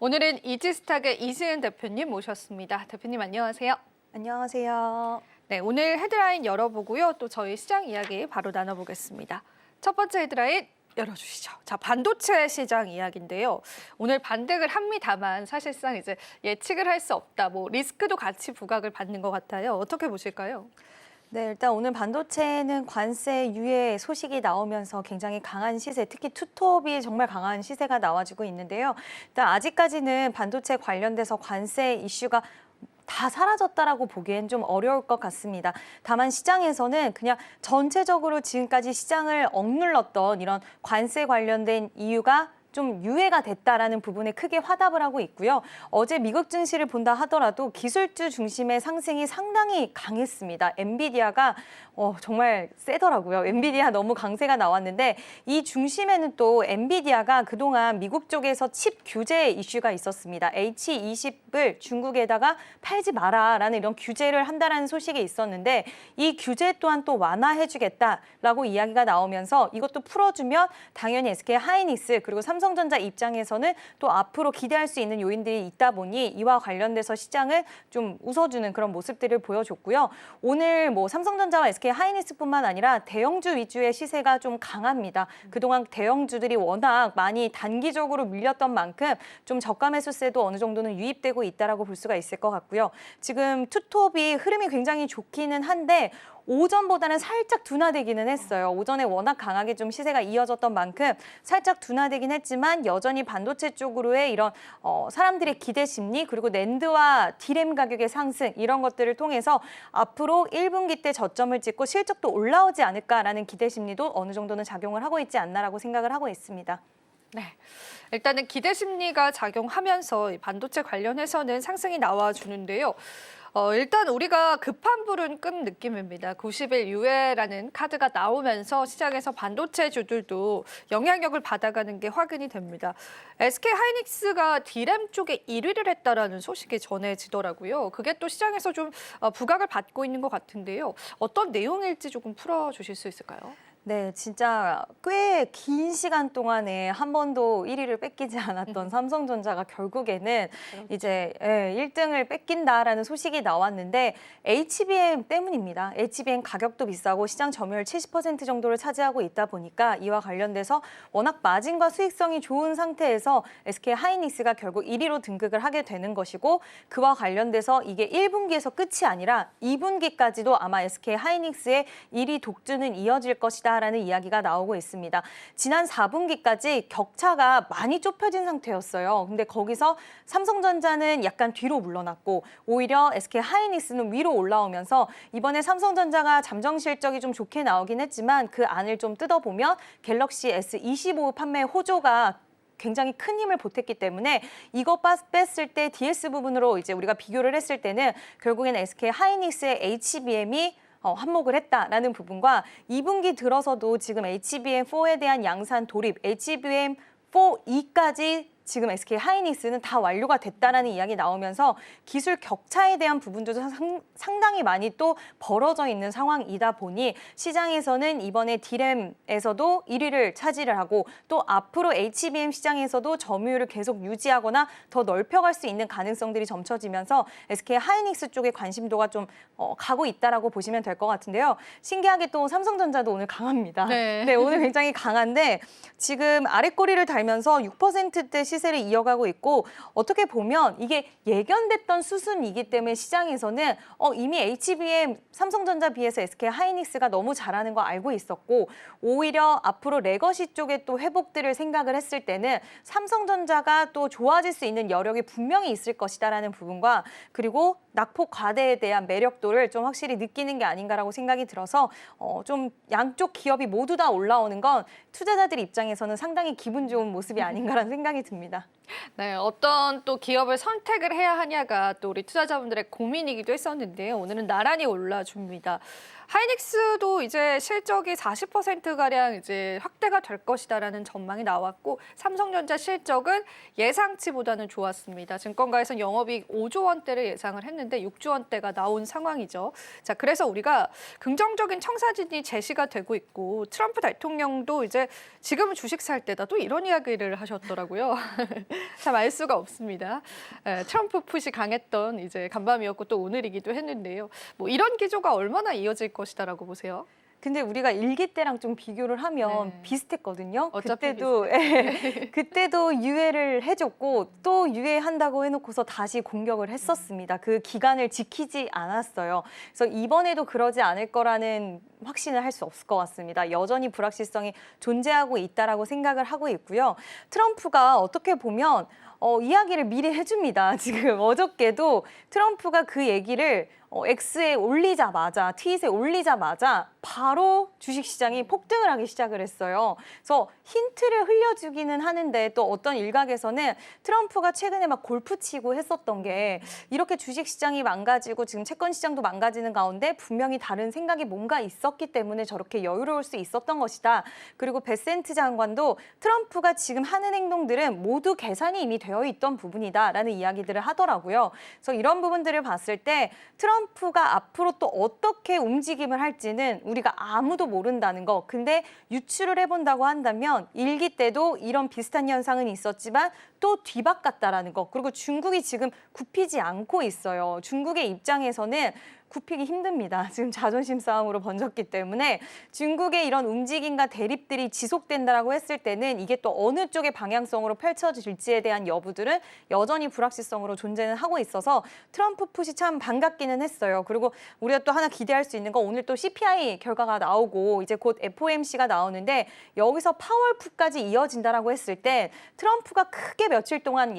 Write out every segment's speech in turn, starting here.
오늘은 이지스탁의 이시은 대표님 모셨습니다. 대표님 안녕하세요. 안녕하세요. 네, 오늘 헤드라인 열어보고요. 또 저희 시장 이야기 바로 나눠보겠습니다. 첫 번째 헤드라인 열어주시죠. 자, 반도체 시장 이야기인데요. 오늘 반등을 합니다만 사실상 이제 예측을 할 수 없다. 리스크도 같이 부각을 받는 것 같아요. 어떻게 보실까요? 네, 일단 오늘 반도체는 관세 유예 소식이 나오면서 굉장히 강한 시세, 특히 투톱이 정말 강한 시세가 나와주고 있는데요. 일단 아직까지는 반도체 관련돼서 관세 이슈가 다 사라졌다라고 보기엔 좀 어려울 것 같습니다. 다만 시장에서는 그냥 전체적으로 지금까지 시장을 억눌렀던 이런 관세 관련된 이유가 좀 유예가 됐다라는 부분에 크게 화답을 하고 있고요. 어제 미국 증시를 본다 하더라도 기술주 중심의 상승이 상당히 강했습니다. 엔비디아가 정말 세더라고요. 엔비디아 너무 강세가 나왔는데 이 중심에는 또 엔비디아가 그동안 미국 쪽에서 칩 규제 이슈가 있었습니다. H20을 중국에다가 팔지 마라라는 이런 규제를 한다라는 소식이 있었는데 이 규제 또한 또 완화해주겠다라고 이야기가 나오면서 이것도 풀어주면 당연히 SK 하이닉스 그리고 삼성전자 입장에서는 또 앞으로 기대할 수 있는 요인들이 있다 보니 이와 관련돼서 시장을 좀 웃어주는 그런 모습들을 보여줬고요. 오늘 삼성전자와 SK 하이닉스뿐만 아니라 대형주 위주의 시세가 좀 강합니다. 그동안 대형주들이 워낙 많이 단기적으로 밀렸던 만큼 좀 저가 매수세도 어느 정도는 유입되고 있다라고 볼 수가 있을 것 같고요. 지금 투톱이 흐름이 굉장히 좋기는 한데 오전보다는 살짝 둔화되기는 했어요. 오전에 워낙 강하게 좀 시세가 이어졌던 만큼 살짝 둔화되긴 했지만 여전히 반도체 쪽으로의 이런 사람들의 기대 심리 그리고 낸드와 디램 가격의 상승 이런 것들을 통해서 앞으로 1분기 때 저점을 찍고 실적도 올라오지 않을까라는 기대 심리도 어느 정도는 작용을 하고 있지 않나라고 생각을 하고 있습니다. 네, 일단은 기대 심리가 작용하면서 반도체 관련해서는 상승이 나와주는데요. 일단 우리가 급한 불은 끈 느낌입니다. 90일 유예라는 카드가 나오면서 시장에서 반도체 주들도 영향력을 받아가는 게 확인이 됩니다. SK 하이닉스가 디램 쪽에 1위를 했다라는 소식이 전해지더라고요. 그게 또 시장에서 좀 부각을 받고 있는 것 같은데요. 어떤 내용일지 조금 풀어주실 수 있을까요? 네, 진짜 꽤 긴 시간 동안에 한 번도 1위를 뺏기지 않았던 삼성전자가 결국에는 이제 1등을 뺏긴다라는 소식이 나왔는데 HBM 때문입니다. HBM 가격도 비싸고 시장 점유율 70% 정도를 차지하고 있다 보니까 이와 관련돼서 워낙 마진과 수익성이 좋은 상태에서 SK 하이닉스가 결국 1위로 등극을 하게 되는 것이고 그와 관련돼서 이게 1분기에서 끝이 아니라 2분기까지도 아마 SK 하이닉스의 1위 독주는 이어질 것이다. 라는 이야기가 나오고 있습니다. 지난 4분기까지 격차가 많이 좁혀진 상태였어요. 근데 거기서 삼성전자는 약간 뒤로 물러났고 오히려 SK 하이닉스는 위로 올라오면서 이번에 삼성전자가 잠정 실적이 좀 좋게 나오긴 했지만 그 안을 좀 뜯어보면 갤럭시 S25 판매 호조가 굉장히 큰 힘을 보탰기 때문에 이거 뺐을 때 DS 부분으로 이제 우리가 비교를 했을 때는 결국에는 SK 하이닉스의 HBM이 한몫을 했다라는 부분과 2분기 들어서도 지금 HBM4에 대한 양산 돌입, HBM4E까지 지금 SK 하이닉스는 다 완료가 됐다라는 이야기 나오면서 기술 격차에 대한 부분도 상당히 많이 또 벌어져 있는 상황이다 보니 시장에서는 이번에 디램에서도 1위를 차지를 하고 또 앞으로 HBM 시장에서도 점유율을 계속 유지하거나 더 넓혀갈 수 있는 가능성들이 점쳐지면서 SK 하이닉스 쪽에 관심도가 좀 가고 있다라고 보시면 될 것 같은데요. 신기하게 또 삼성전자도 오늘 강합니다. 네, 오늘 굉장히 강한데 지금 아랫꼬리를 달면서 6%대 시세를 이어가고 있고 어떻게 보면 이게 예견됐던 수순이기 때문에 시장에서는 이미 HBM 삼성전자 비해서 SK 하이닉스가 너무 잘하는 거 알고 있었고 오히려 앞으로 레거시 쪽에 또 회복들을 생각을 했을 때는 삼성전자가 또 좋아질 수 있는 여력이 분명히 있을 것이다라는 부분과 그리고 낙폭 과대에 대한 매력도를 좀 확실히 느끼는 게 아닌가라고 생각이 들어서 좀 양쪽 기업이 모두 다 올라오는 건 투자자들 입장에서는 상당히 기분 좋은 모습이 아닌가라는 생각이 듭니다. 네, 어떤 또 기업을 선택을 해야 하냐가 또 우리 투자자분들의 고민이기도 했었는데요. 오늘은 나란히 올라줍니다. 하이닉스도 이제 실적이 40%가량 이제 확대가 될 것이다라는 전망이 나왔고 삼성전자 실적은 예상치보다는 좋았습니다. 증권가에서는 영업이익 5조 원대를 예상을 했는데 6조 원대가 나온 상황이죠. 자, 그래서 우리가 긍정적인 청사진이 제시가 되고 있고 트럼프 대통령도 이제 지금은 주식 살 때다 또 이런 이야기를 하셨더라고요. 참 알 수가 없습니다. 트럼프 푸시 강했던 이제 간밤이었고 또 오늘이기도 했는데요. 뭐 이런 기조가 얼마나 이어질 것이다라고 보세요? 근데 우리가 일기 때랑 좀 비교를 하면 네. 비슷했거든요. 어차피 그때도 그때도 유예를 해줬고 또 유예한다고 해놓고서 다시 공격을 했었습니다. 그 기간을 지키지 않았어요. 그래서 이번에도 그러지 않을 거라는 확신을 할 수 없을 것 같습니다. 여전히 불확실성이 존재하고 있다라고 생각을 하고 있고요. 트럼프가 어떻게 보면 이야기를 미리 해줍니다. 지금 어저께도 트럼프가 그 얘기를 X에 올리자마자, 트윗에 올리자마자 바로 주식시장이 폭등을 하기 시작을 했어요. 그래서 힌트를 흘려주기는 하는데 또 어떤 일각에서는 트럼프가 최근에 막 골프 치고 했었던 게 이렇게 주식시장이 망가지고 지금 채권시장도 망가지는 가운데 분명히 다른 생각이 뭔가 있었기 때문에 저렇게 여유로울 수 있었던 것이다. 그리고 베센트 장관도 트럼프가 지금 하는 행동들은 모두 계산이 이미 되어 있던 부분이다라는 이야기들을 하더라고요. 그래서 이런 부분들을 봤을 때 트럼프가 앞으로 또 어떻게 움직임을 할지는 우리가 아무도 모른다는 거. 근데 유추를 해본다고 한다면 일기 때도 이런 비슷한 현상은 있었지만 또 뒤바꿨다라는 거. 그리고 중국이 지금 굽히지 않고 있어요. 중국의 입장에서는 굽히기 힘듭니다. 지금 자존심 싸움으로 번졌기 때문에 중국의 이런 움직임과 대립들이 지속된다라고 했을 때는 이게 또 어느 쪽의 방향성으로 펼쳐질지에 대한 여부들은 여전히 불확실성으로 존재는 하고 있어서 트럼프 푸시 참 반갑기는 했어요. 그리고 우리가 또 하나 기대할 수 있는 건 오늘 또 CPI 결과가 나오고 이제 곧 FOMC가 나오는데 여기서 파월 푸까지 이어진다라고 했을 때 트럼프가 크게 며칠 동안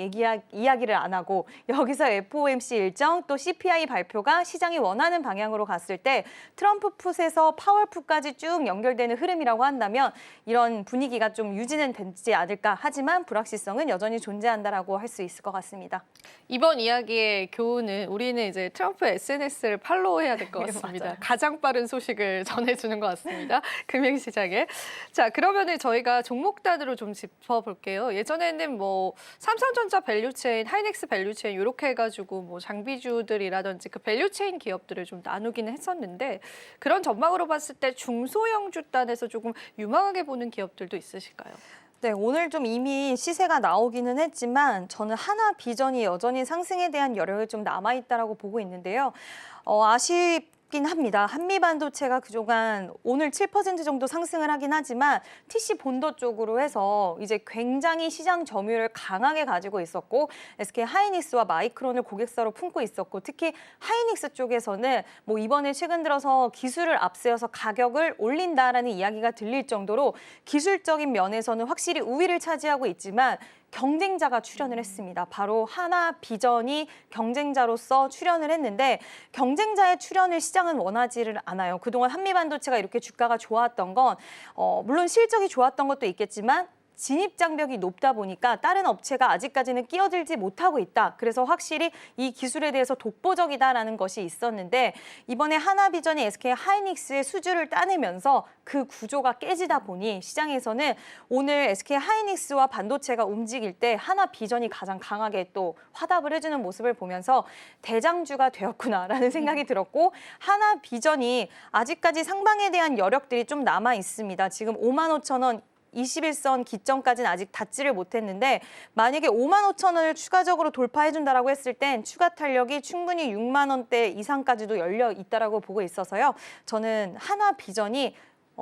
이야기를 안 하고 여기서 FOMC 일정 또 CPI 발표가 시장이 원하는 방향으로 갔을 때 트럼프 풋에서 파월 풋까지 쭉 연결되는 흐름이라고 한다면 이런 분위기가 좀 유지는 되지 않을까. 하지만 불확실성은 여전히 존재한다라고 할 수 있을 것 같습니다. 이번 이야기의 교훈은 우리는 이제 트럼프 SNS를 팔로우해야 될 것 같습니다. 맞아요. 가장 빠른 소식을 전해주는 것 같습니다. 금융시장에. 자, 그러면은 저희가 종목단으로 좀 짚어볼게요. 예전에는 뭐 삼성전자 밸류체인, 하이닉스 밸류체인 이렇게 해가지고 뭐 장비주들이라든지 그 밸류체인 기업들을 좀 나누기는 했었는데 그런 전망으로 봤을 때 중소형 주단에서 조금 유망하게 보는 기업들도 있으실까요? 네, 오늘 좀 이미 시세가 나오기는 했지만 저는 하나 비전이 여전히 상승에 대한 여력이 좀 남아있다라고 보고 있는데요. 아쉽긴 합니다. 한미반도체가 그동안 오늘 7% 정도 상승을 하긴 하지만 TC 본도 쪽으로 해서 이제 굉장히 시장 점유율을 강하게 가지고 있었고 SK 하이닉스와 마이크론을 고객사로 품고 있었고 특히 하이닉스 쪽에서는 뭐 이번에 최근 들어서 기술을 앞세워서 가격을 올린다라는 이야기가 들릴 정도로 기술적인 면에서는 확실히 우위를 차지하고 있지만 경쟁자가 출연을 했습니다. 바로 하나 비전이 경쟁자로서 출연을 했는데 경쟁자의 출연을 시장은 원하지를 않아요. 그동안 한미반도체가 이렇게 주가가 좋았던 건 물론 실적이 좋았던 것도 있겠지만 진입 장벽이 높다 보니까 다른 업체가 아직까지는 끼어들지 못하고 있다. 그래서 확실히 이 기술에 대해서 독보적이다라는 것이 있었는데 이번에 하나비전이 SK 하이닉스의 수주를 따내면서 그 구조가 깨지다 보니 시장에서는 오늘 SK 하이닉스와 반도체가 움직일 때 하나비전이 가장 강하게 또 화답을 해주는 모습을 보면서 대장주가 되었구나라는 생각이 들었고 하나비전이 아직까지 상방에 대한 여력들이 좀 남아 있습니다. 지금 55,000원 21선 기점까지는 아직 닿지를 못했는데 만약에 55,000원을 추가적으로 돌파해준다라고 했을 땐 추가 탄력이 충분히 6만 원대 이상까지도 열려 있다라고 보고 있어서요. 저는 하나 비전이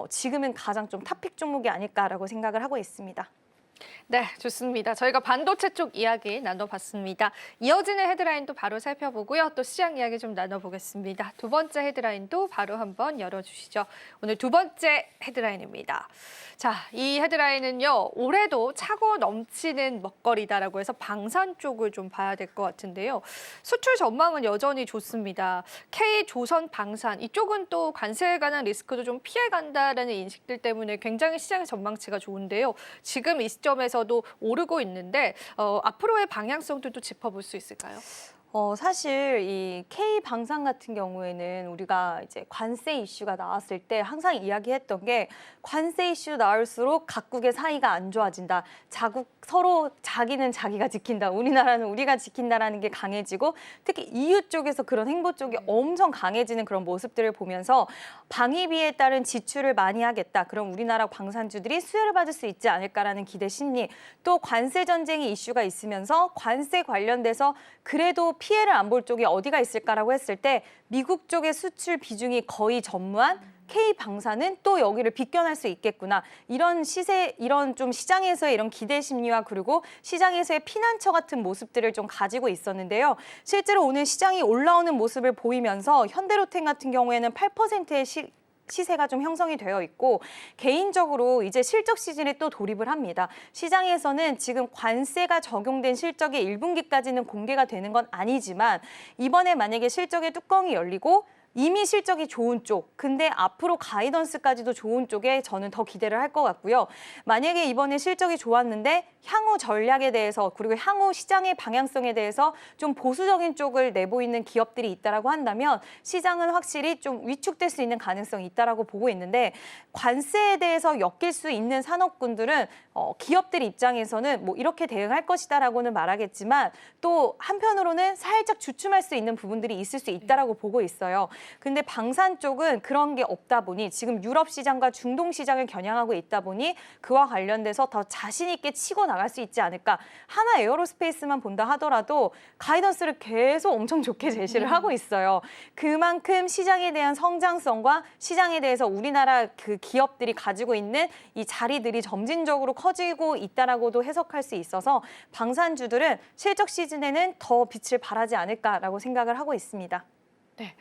지금은 가장 좀 탑픽 종목이 아닐까라고 생각을 하고 있습니다. 네, 좋습니다. 저희가 반도체 쪽 이야기 나눠봤습니다. 이어지는 헤드라인도 바로 살펴보고요. 또 시장 이야기 좀 나눠보겠습니다. 두 번째 헤드라인도 바로 한번 열어주시죠. 오늘 두 번째 헤드라인입니다. 자, 이 헤드라인은요. 올해도 차고 넘치는 먹거리다라고 해서 방산 쪽을 좀 봐야 될 것 같은데요. 수출 전망은 여전히 좋습니다. K조선 방산 이쪽은 또 관세에 관한 리스크도 좀 피해간다라는 인식들 때문에 굉장히 시장의 전망치가 좋은데요. 지금 이 시점에서도 오르고 있는데 앞으로의 방향성들도 짚어볼 수 있을까요? 사실 이 K 방산 같은 경우에는 우리가 이제 관세 이슈가 나왔을 때 항상 이야기했던 게 관세 이슈 나올수록 각국의 사이가 안 좋아진다. 자국 서로 자기는 자기가 지킨다, 우리나라는 우리가 지킨다라는 게 강해지고 특히 EU 쪽에서 그런 행보 쪽이 엄청 강해지는 그런 모습들을 보면서 방위비에 따른 지출을 많이 하겠다. 그럼 우리나라 광산주들이 수혜를 받을 수 있지 않을까라는 기대 심리, 또 관세 전쟁이 이슈가 있으면서 관세 관련돼서 그래도 피해를 안 볼 쪽이 어디가 있을까라고 했을 때 미국 쪽의 수출 비중이 거의 전무한 K방산은 또 여기를 비껴날 수 있겠구나. 이런 시세, 이런 좀 시장에서의 이런 기대 심리와 그리고 시장에서의 피난처 같은 모습들을 좀 가지고 있었는데요. 실제로 오늘 시장이 올라오는 모습을 보이면서 현대로템 같은 경우에는 8%의 시세가 좀 형성이 되어 있고 개인적으로 이제 실적 시즌에 또 돌입을 합니다. 시장에서는 지금 관세가 적용된 실적이 1분기까지는 공개가 되는 건 아니지만 이번에 만약에 실적의 뚜껑이 열리고 이미 실적이 좋은 쪽, 근데 앞으로 가이던스까지도 좋은 쪽에 저는 더 기대를 할 것 같고요. 만약에 이번에 실적이 좋았는데 향후 전략에 대해서 그리고 향후 시장의 방향성에 대해서 좀 보수적인 쪽을 내보이는 기업들이 있다라고 한다면 시장은 확실히 좀 위축될 수 있는 가능성이 있다라고 보고 있는데 관세에 대해서 엮일 수 있는 산업군들은 기업들 입장에서는 뭐 이렇게 대응할 것이다라고는 말하겠지만 또 한편으로는 살짝 주춤할 수 있는 부분들이 있을 수 있다라고 보고 있어요. 근데 방산 쪽은 그런 게 없다 보니 지금 유럽 시장과 중동 시장을 겨냥하고 있다 보니 그와 관련돼서 더 자신 있게 치고 나갈 수 있지 않을까. 하나 에어로스페이스만 본다 하더라도 가이던스를 계속 엄청 좋게 제시를 하고 있어요. 그만큼 시장에 대한 성장성과 시장에 대해서 우리나라 그 기업들이 가지고 있는 이 자리들이 점진적으로 커지고 있다라고도 해석할 수 있어서 방산주들은 실적 시즌에는 더 빛을 발하지 않을까라고 생각을 하고 있습니다. 네,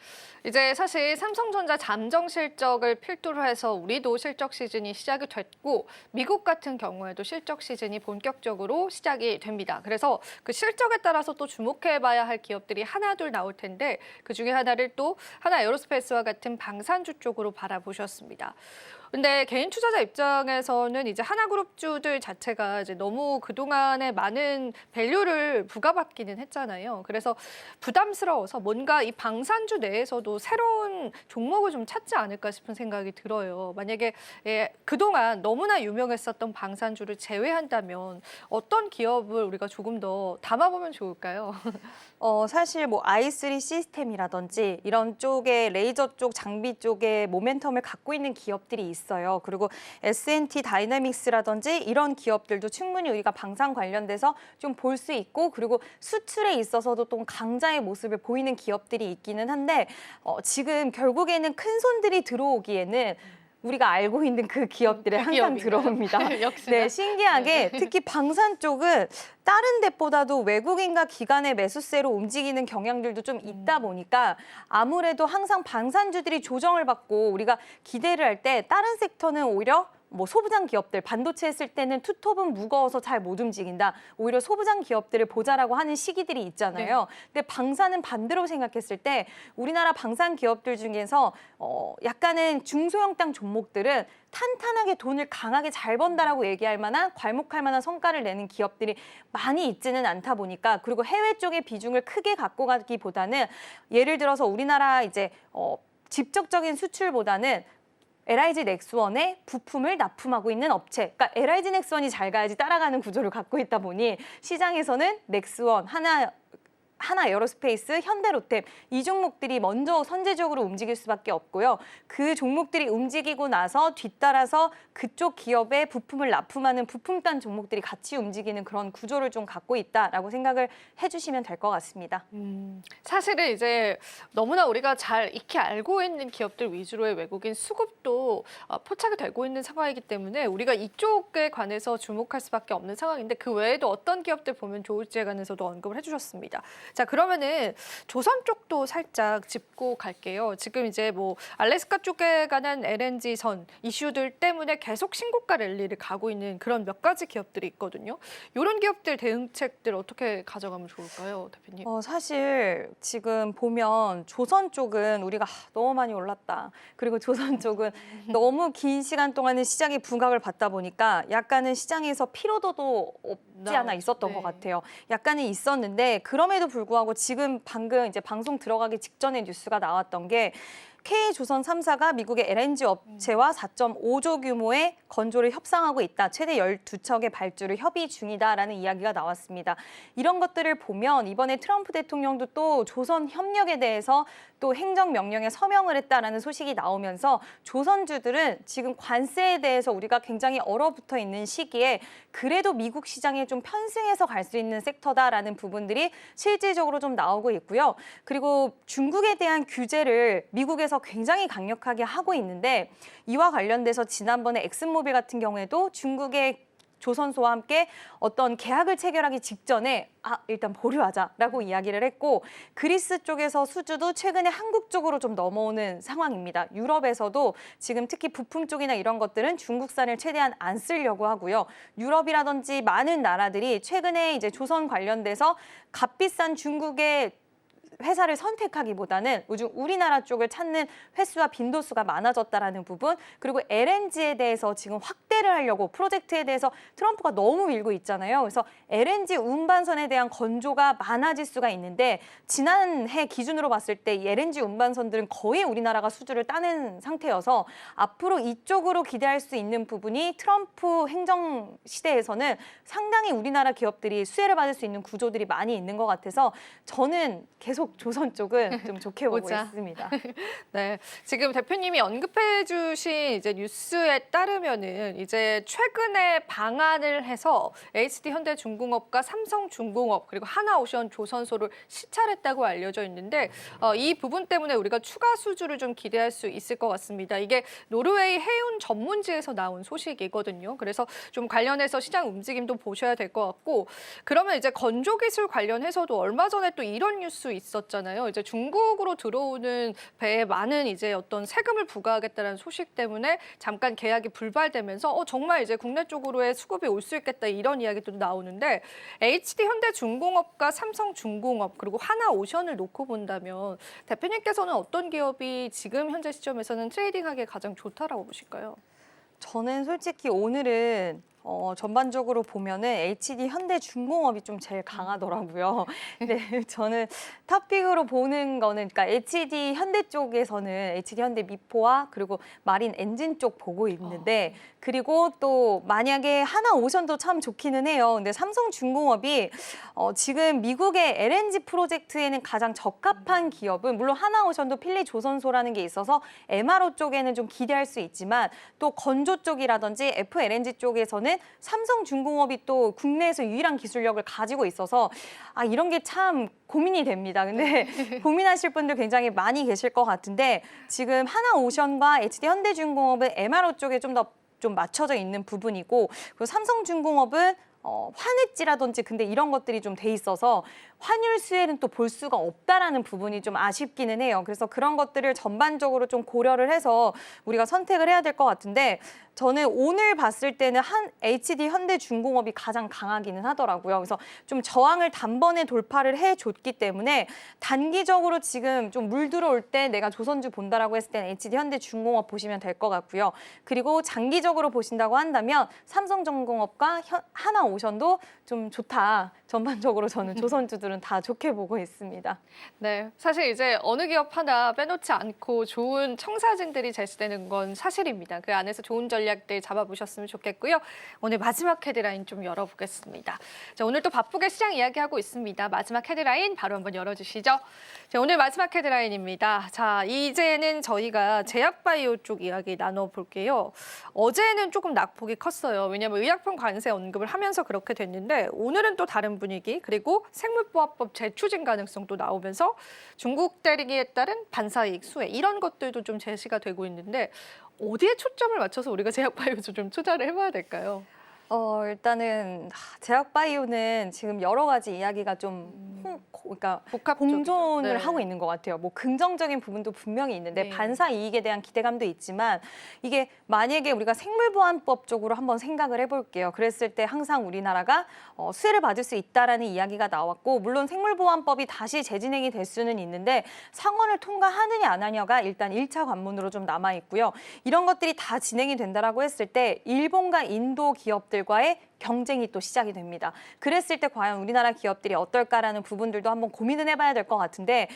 이제 사실 삼성전자 잠정 실적을 필두로 해서 우리도 실적 시즌이 시작이 됐고 미국 같은 경우에도 실적 시즌이 본격적으로 시작이 됩니다. 그래서 그 실적에 따라서 또 주목해봐야 할 기업들이 하나둘 나올 텐데 그중에 하나를 또 하나 에어로스페이스와 같은 방산주 쪽으로 바라보셨습니다. 근데 개인 투자자 입장에서는 이제 하나그룹주들 자체가 이제 너무 그동안에 많은 밸류를 부과받기는 했잖아요. 그래서 부담스러워서 뭔가 이 방산주 내에서도 새로운 종목을 좀 찾지 않을까 싶은 생각이 들어요. 만약에 그동안 너무나 유명했었던 방산주를 제외한다면 어떤 기업을 우리가 조금 더 담아보면 좋을까요? 사실 뭐 i3 시스템이라든지 이런 쪽에 레이저 쪽 장비 쪽에 모멘텀을 갖고 있는 기업들이 있어요. 그리고 S&T 다이내믹스라든지 이런 기업들도 충분히 우리가 방산 관련돼서 좀 볼 수 있고 그리고 수출에 있어서도 또 강자의 모습을 보이는 기업들이 있기는 한데 지금 결국에는 큰 손들이 들어오기에는 우리가 알고 있는 그 기업들에 항상 들어옵니다. 역시나. 네, 신기하게 특히 방산 쪽은 다른 데보다도 외국인과 기관의 매수세로 움직이는 경향들도 좀 있다 보니까 아무래도 항상 방산주들이 조정을 받고 우리가 기대를 할 때 다른 섹터는 오히려 뭐 소부장 기업들, 반도체 했을 때는 투톱은 무거워서 잘 못 움직인다. 오히려 소부장 기업들을 보자라고 하는 시기들이 있잖아요. 네. 근데 방산은 반대로 생각했을 때 우리나라 방산 기업들 중에서 약간은 중소형 땅 종목들은 탄탄하게 돈을 강하게 잘 번다라고 얘기할 만한 괄목할 만한 성과를 내는 기업들이 많이 있지는 않다 보니까 그리고 해외 쪽의 비중을 크게 갖고 가기보다는 예를 들어서 우리나라 이제 직접적인 수출보다는 LIG 넥스원에 부품을 납품하고 있는 업체, 그러니까 LIG 넥스원이 잘 가야지 따라가는 구조를 갖고 있다 보니 시장에서는 넥스원, 하나 에어로스페이스, 현대로템 이 종목들이 먼저 선제적으로 움직일 수밖에 없고요. 그 종목들이 움직이고 나서 뒤따라서 그쪽 기업에 부품을 납품하는 부품단 종목들이 같이 움직이는 그런 구조를 좀 갖고 있다라고 생각을 해주시면 될 것 같습니다. 사실은 이제 너무나 우리가 잘 익히 알고 있는 기업들 위주로의 외국인 수급도 포착이 되고 있는 상황이기 때문에 우리가 이쪽에 관해서 주목할 수밖에 없는 상황인데 그 외에도 어떤 기업들 보면 좋을지에 관해서도 언급을 해주셨습니다. 자, 그러면은 조선 쪽도 살짝 짚고 갈게요. 지금 이제 뭐 알래스카 쪽에 관한 LNG선 이슈들 때문에 계속 신고가 랠리를 가고 있는 그런 몇 가지 기업들이 있거든요. 이런 기업들 대응책들 어떻게 가져가면 좋을까요, 대표님? 사실 지금 보면 조선 쪽은 우리가 너무 많이 올랐다. 그리고 조선 쪽은 너무 긴 시간 동안은 시장의 부각을 받다 보니까 약간은 시장에서 피로도도 없지 않아 있었던 것 같아요. 약간은 있었는데 그럼에도 불구하고 지금 방금 이제 방송 들어가기 직전에 뉴스가 나왔던 게 K조선 3사가 미국의 LNG 업체와 4.5조 규모의 건조를 협상하고 있다. 최대 12척의 발주를 협의 중이다라는 이야기가 나왔습니다. 이런 것들을 보면 이번에 트럼프 대통령도 또 조선 협력에 대해서 또 행정명령에 서명을 했다라는 소식이 나오면서 조선주들은 지금 관세에 대해서 우리가 굉장히 얼어붙어 있는 시기에 그래도 미국 시장에 좀 편승해서 갈 수 있는 섹터다라는 부분들이 실질적으로 좀 나오고 있고요. 그리고 중국에 대한 규제를 미국에서 굉장히 강력하게 하고 있는데 이와 관련돼서 지난번에 엑슨모빌 같은 경우에도 중국의 조선소와 함께 어떤 계약을 체결하기 직전에 일단 보류하자라고 이야기를 했고 그리스 쪽에서 수주도 최근에 한국 쪽으로 좀 넘어오는 상황입니다. 유럽에서도 지금 특히 부품 쪽이나 이런 것들은 중국산을 최대한 안 쓰려고 하고요. 유럽이라든지 많은 나라들이 최근에 이제 조선 관련돼서 값비싼 중국의 회사를 선택하기보다는 요즘 우리나라 쪽을 찾는 횟수와 빈도수가 많아졌다라는 부분, 그리고 LNG에 대해서 지금 확대를 하려고 프로젝트에 대해서 트럼프가 너무 밀고 있잖아요. 그래서 LNG 운반선에 대한 건조가 많아질 수가 있는데 지난해 기준으로 봤을 때 이 LNG 운반선들은 거의 우리나라가 수주를 따낸 상태여서 앞으로 이쪽으로 기대할 수 있는 부분이 트럼프 행정 시대에서는 상당히 우리나라 기업들이 수혜를 받을 수 있는 구조들이 많이 있는 것 같아서 저는 계속 조선 쪽은 좀 좋게 보고 보자. 있습니다. 네, 지금 대표님이 언급해주신 이제 뉴스에 따르면은 이제 최근에 방한을 해서 HD 현대중공업과 삼성중공업 그리고 하나오션 조선소를 시찰했다고 알려져 있는데 이 부분 때문에 우리가 추가 수주를 좀 기대할 수 있을 것 같습니다. 이게 노르웨이 해운 전문지에서 나온 소식이거든요. 그래서 좀 관련해서 시장 움직임도 보셔야 될 것 같고 그러면 이제 건조기술 관련해서도 얼마 전에 또 이런 뉴스 있었잖아요. 이제 중국으로 들어오는 배에 많은 이제 어떤 세금을 부과하겠다는 소식 때문에 잠깐 계약이 불발되면서 정말 이제 국내 쪽으로의 수급이 올 수 있겠다 이런 이야기도 나오는데 HD 현대중공업과 삼성중공업 그리고 하나오션을 놓고 본다면 대표님께서는 어떤 기업이 지금 현재 시점에서는 트레이딩하기에 가장 좋다라고 보실까요? 저는 솔직히 오늘은 전반적으로 보면은 HD 현대중공업이 좀 제일 강하더라고요. 네, 저는 탑픽으로 보는 거는 그러니까 HD 현대 쪽에서는 HD 현대 미포와 그리고 마린 엔진 쪽 보고 있는데 그리고 또 만약에 하나오션도 참 좋기는 해요. 근데 삼성중공업이 지금 미국의 LNG 프로젝트에는 가장 적합한 기업은 물론 하나오션도 필리조선소라는 게 있어서 MRO 쪽에는 좀 기대할 수 있지만 또 건조 쪽이라든지 FLNG 쪽에서는 삼성중공업이 또 국내에서 유일한 기술력을 가지고 있어서 이런 게 참 고민이 됩니다. 근데 고민하실 분들 굉장히 많이 계실 것 같은데 지금 하나오션과 HD 현대중공업은 MRO 쪽에 좀 맞춰져 있는 부분이고 그리고 삼성중공업은 환해지라든지 근데 이런 것들이 좀 돼 있어서 환율 수혜는 또 볼 수가 없다라는 부분이 좀 아쉽기는 해요. 그래서 그런 것들을 전반적으로 좀 고려를 해서 우리가 선택을 해야 될 것 같은데 저는 오늘 봤을 때는 HD 현대중공업이 가장 강하기는 하더라고요. 그래서 좀 저항을 단번에 돌파를 해줬기 때문에 단기적으로 지금 좀 물 들어올 때 내가 조선주 본다라고 했을 때는 HD 현대중공업 보시면 될 것 같고요. 그리고 장기적으로 보신다고 한다면 삼성전공업과 하나오션도 좀 좋다. 전반적으로 저는 조선주들은 다 좋게 보고 있습니다. 네, 사실 이제 어느 기업 하나 빼놓지 않고 좋은 청사진들이 제시되는 건 사실입니다. 그 안에서 좋은 전략들 잡아보셨으면 좋겠고요. 오늘 마지막 헤드라인 좀 열어보겠습니다. 자, 오늘 또 바쁘게 시장 이야기하고 있습니다. 마지막 헤드라인 바로 한번 열어주시죠. 자, 오늘 마지막 헤드라인입니다. 자, 이제는 저희가 제약바이오 쪽 이야기 나눠볼게요. 어제는 조금 낙폭이 컸어요. 왜냐하면 의약품 관세 언급을 하면서 그렇게 됐는데 오늘은 또 다른 분위기 그리고 생물보호법 재추진 가능성도 나오면서 중국 대리기에 따른 반사이익 수혜 이런 것들도 좀 제시가 되고 있는데 어디에 초점을 맞춰서 우리가 제약바이오에 좀 투자를 해봐야 될까요? 일단은 제약바이오는 지금 여러 가지 이야기가 그러니까 공존을 네. 하고 있는 것 같아요. 뭐 긍정적인 부분도 분명히 있는데 네. 반사 이익에 대한 기대감도 있지만 이게 만약에 우리가 생물보안법 쪽으로 한번 생각을 해볼게요. 그랬을 때 항상 우리나라가 수혜를 받을 수 있다라는 이야기가 나왔고 물론 생물보안법이 다시 재진행이 될 수는 있는데 상원을 통과하느냐 안 하냐가 일단 1차 관문으로 좀 남아 있고요. 이런 것들이 다 진행이 된다라고 했을 때 일본과 인도 기업들과의 경쟁이 또 시작이 됩니다. 그랬을 때 과연 우리나라 기업들이 어떨까라는 부분들도 한번 고민을 해봐야 될 것 같은데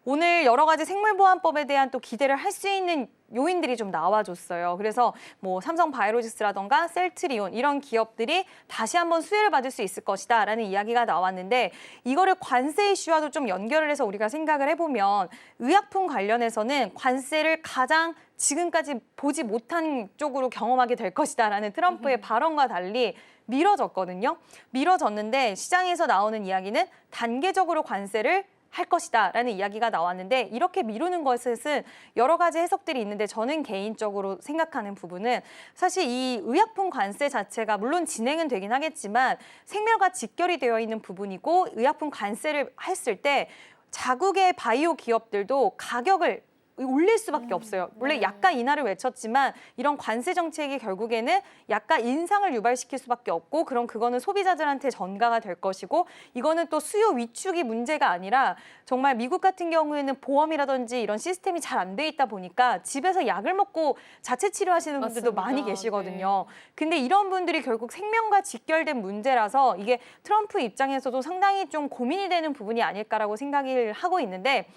오늘 여러 가지 생물보안법에 대한 또 기대를 할 수 있는 요인들이 좀 나와줬어요. 그래서 뭐 삼성바이오로직스라던가 셀트리온 이런 기업들이 다시 한번 수혜를 받을 수 있을 것이다라는 이야기가 나왔는데 이거를 관세 이슈와도 좀 연결을 해서 우리가 생각을 해보면 의약품 관련해서는 관세를 가장 지금까지 보지 못한 쪽으로 경험하게 될 것이다라는 트럼프의 발언과 달리 미뤄졌거든요. 미뤄졌는데 시장에서 나오는 이야기는 단계적으로 관세를 할 것이다라는 이야기가 나왔는데 이렇게 미루는 것은 여러 가지 해석들이 있는데 저는 개인적으로 생각하는 부분은 사실 이 의약품 관세 자체가 물론 진행은 되긴 하겠지만 생명과 직결이 되어 있는 부분이고 의약품 관세를 했을 때 자국의 바이오 기업들도 가격을 올릴 수밖에 없어요. 원래 약가 인하를 외쳤지만 이런 관세 정책이 결국에는 약가 인상을 유발시킬 수밖에 없고 그럼 그거는 소비자들한테 전가가 될 것이고 이거는 또 수요 위축이 문제가 아니라 정말 미국 같은 경우에는 보험이라든지 이런 시스템이 잘 안 돼 있다 보니까 집에서 약을 먹고 자체 치료하시는 분들도 맞습니다. 많이 계시거든요. 근데 이런 분들이 결국 생명과 직결된 문제라서 이게 트럼프 입장에서도 상당히 좀 고민이 되는 부분이 아닐까라고 생각을 하고 있는데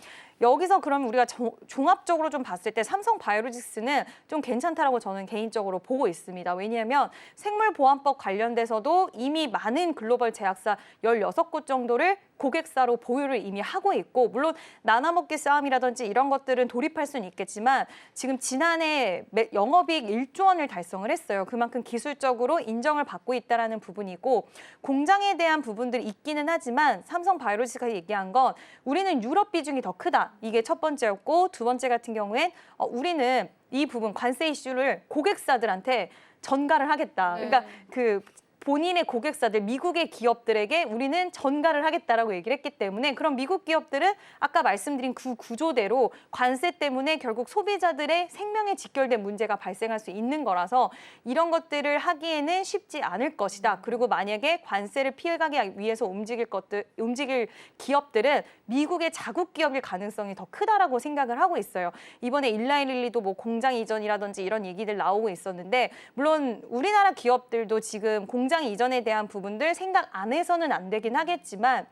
여기서 그러면 우리가 종합적으로 좀 봤을 때 삼성바이오로직스는 좀 괜찮다라고 저는 개인적으로 보고 있습니다. 왜냐하면 생물보안법 관련돼서도 이미 많은 글로벌 제약사 16곳 정도를 고객사로 보유를 이미 하고 있고 물론 나눠먹기 싸움이라든지 이런 것들은 돌입할 수는 있겠지만 지금 지난해 영업이익 1조 원을 달성을 했어요. 그만큼 기술적으로 인정을 받고 있다는 부분이고 공장에 대한 부분들이 있기는 하지만 삼성바이오로직스가 얘기한 건 우리는 유럽 비중이 더 크다. 이게 첫 번째였고 두 번째 같은 경우엔 우리는 이 부분 관세 이슈를 고객사들한테 전가를 하겠다. 그러니까 그 본인의 고객사들, 미국의 기업들에게 우리는 전가를 하겠다라고 얘기를 했기 때문에 그럼 미국 기업들은 아까 말씀드린 그 구조대로 관세 때문에 결국 소비자들의 생명에 직결된 문제가 발생할 수 있는 거라서 이런 것들을 하기에는 쉽지 않을 것이다. 그리고 만약에 관세를 피해가기 위해서 움직일 기업들은 미국의 자국 기업일 가능성이 더 크다라고 생각을 하고 있어요. 이번에 일라이릴리도 뭐 공장 이전이라든지 이런 얘기들 나오고 있었는데 물론 우리나라 기업들도 지금 공장 이전에 대한 부분들 생각 안 해서는 안 되긴 하겠지만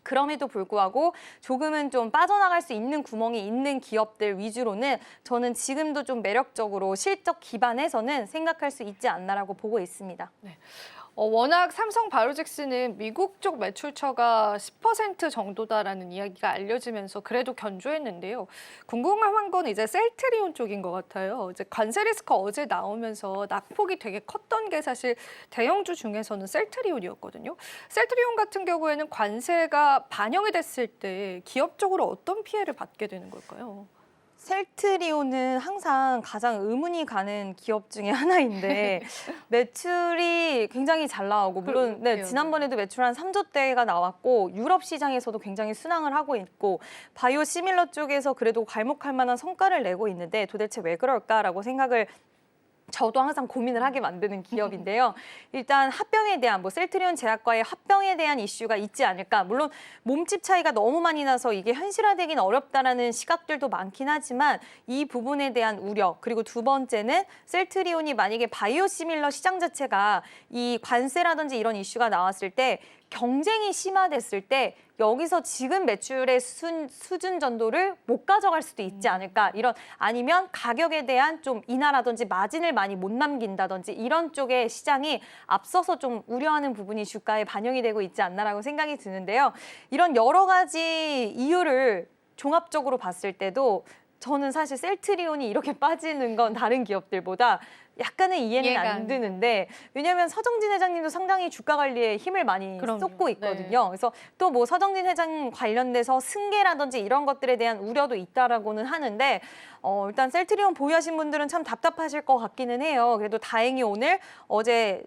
그럼에도 불구하고 조금은 좀 빠져나갈 수 있는 구멍이 있는 기업들 위주로는 저는 지금도 좀 매력적으로 실적 기반에서는 생각할 수 있지 않나라고 보고 있습니다. 네. 워낙 삼성바이오로직스는 미국 쪽 매출처가 10% 정도다라는 이야기가 알려지면서 그래도 견조했는데요. 궁금한 건 이제 셀트리온 쪽인 것 같아요. 이제 관세 리스크 어제 나오면서 낙폭이 되게 컸던 게 사실 대형주 중에서는 셀트리온이었거든요. 셀트리온 같은 경우에는 관세가 반영이 됐을 때 기업적으로 어떤 피해를 받게 되는 걸까요? 셀트리온은 항상 가장 의문이 가는 기업 중에 하나인데 매출이 굉장히 잘 나오고 물론 네, 지난번에도 매출 한 3조대가 나왔고 유럽 시장에서도 굉장히 순항을 하고 있고 바이오 시밀러 쪽에서 그래도 괄목할 만한 성과를 내고 있는데 도대체 왜 그럴까라고 생각을 저도 항상 고민을 하게 만드는 기업인데요. 일단 합병에 대한 셀트리온 제약과의 합병에 대한 이슈가 있지 않을까. 물론 몸집 차이가 너무 많이 나서 이게 현실화되긴 어렵다라는 시각들도 많긴 하지만 이 부분에 대한 우려 그리고 두 번째는 셀트리온이 만약에 바이오시밀러 시장 자체가 이 관세라든지 이런 이슈가 나왔을 때 경쟁이 심화됐을 때 여기서 지금 매출의 수준 정도를 못 가져갈 수도 있지 않을까 이런 아니면 가격에 대한 좀 인하라든지 마진을 많이 못 남긴다든지 이런 쪽의 시장이 앞서서 좀 우려하는 부분이 주가에 반영이 되고 있지 않나라고 생각이 드는데요. 이런 여러 가지 이유를 종합적으로 봤을 때도 저는 사실 셀트리온이 이렇게 빠지는 건 다른 기업들보다 약간은 이해는 안 드는데 왜냐하면 서정진 회장님도 상당히 주가 관리에 힘을 많이 쏟고 있거든요. 그래서 또 뭐 서정진 회장 관련돼서 승계라든지 이런 것들에 대한 우려도 있다라고는 하는데 일단 셀트리온 보유하신 분들은 참 답답하실 것 같기는 해요. 그래도 다행히 오늘 어제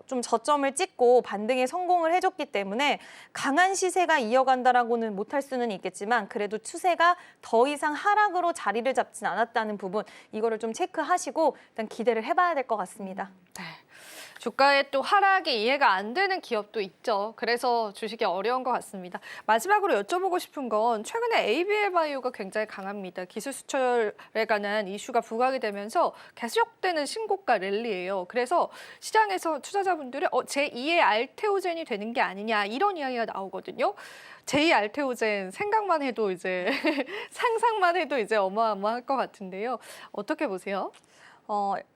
좀 저점을 찍고 반등에 성공을 해줬기 때문에 강한 시세가 이어간다라고는 못할 수는 있겠지만 그래도 추세가 더 이상 하락으로 자리를 잡진 않았다는 부분 이거를 좀 체크하시고 일단 기대를 해봐야 될 것 같습니다. 네. 주가의 또 하락이 이해가 안 되는 기업도 있죠. 그래서 주식이 어려운 것 같습니다. 마지막으로 여쭤보고 싶은 건 최근에 ABL 바이오가 굉장히 강합니다. 기술 수출에 관한 이슈가 부각이 되면서 계속되는 신고가 랠리예요. 그래서 시장에서 투자자분들이 제2의 알테오젠이 되는 게 아니냐 이런 이야기가 나오거든요. 제2 알테오젠 생각만 해도 이제 상상만 해도 이제 어마어마할 것 같은데요. 어떻게 보세요?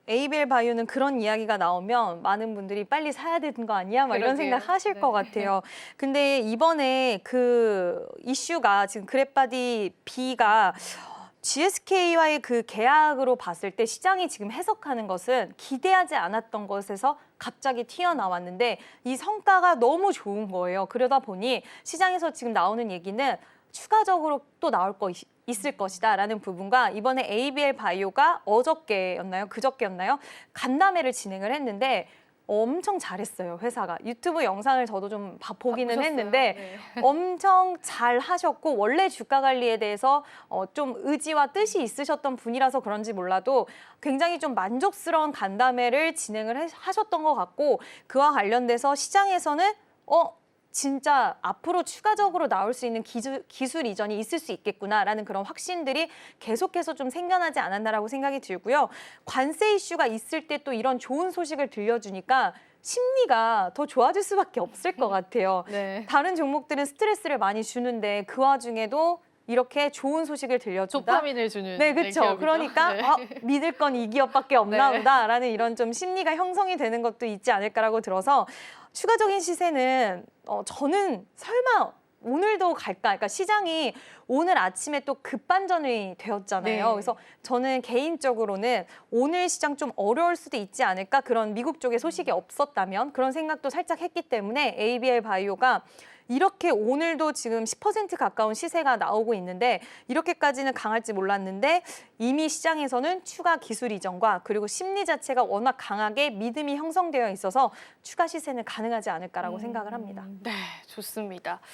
ABL 바이오는 그런 이야기가 나오면 많은 분들이 빨리 사야 되는 거 아니야? 막 이런 그러게요. 생각 하실 네. 것 같아요. 근데 이번에 그 이슈가 지금 그랩바디 B가 GSK와의 그 계약으로 봤을 때 시장이 지금 해석하는 것은 기대하지 않았던 것에서 갑자기 튀어나왔는데 이 성과가 너무 좋은 거예요. 그러다 보니 시장에서 지금 나오는 얘기는 추가적으로 또 나올 거 있을 것이다라는 부분과 이번에 ABL 바이오가 어저께였나요? 그저께였나요? 간담회를 진행을 했는데 엄청 잘했어요, 회사가. 유튜브 영상을 저도 좀 보기는 보셨어요? 했는데 네. 엄청 잘 하셨고 원래 주가 관리에 대해서 좀 의지와 뜻이 있으셨던 분이라서 그런지 몰라도 굉장히 좀 만족스러운 간담회를 진행을 하셨던 것 같고 그와 관련돼서 시장에서는 진짜 앞으로 추가적으로 나올 수 있는 기술 이전이 있을 수 있겠구나라는 그런 확신들이 계속해서 좀 생겨나지 않았나라고 생각이 들고요. 관세 이슈가 있을 때 또 이런 좋은 소식을 들려주니까 심리가 더 좋아질 수밖에 없을 것 같아요. 네. 다른 종목들은 스트레스를 많이 주는데 그 와중에도 이렇게 좋은 소식을 들려준다. 도파민을 주는 네, 그렇죠. 기업이죠. 그러니까 네. 믿을 건 이 기업밖에 없나 네. 보다라는 이런 좀 심리가 형성이 되는 것도 있지 않을까라고 들어서 추가적인 시세는 저는 설마 오늘도 갈까? 그러니까 시장이 오늘 아침에 또 급반전이 되었잖아요. 네. 그래서 저는 개인적으로는 오늘 시장 좀 어려울 수도 있지 않을까? 그런 미국 쪽에 소식이 없었다면 그런 생각도 살짝 했기 때문에 ABL 바이오가 이렇게 오늘도 지금 10% 가까운 시세가 나오고 있는데 이렇게까지는 강할지 몰랐는데 이미 시장에서는 추가 기술 이전과 그리고 심리 자체가 워낙 강하게 믿음이 형성되어 있어서 추가 시세는 가능하지 않을까라고 생각을 합니다. 네, 좋습니다.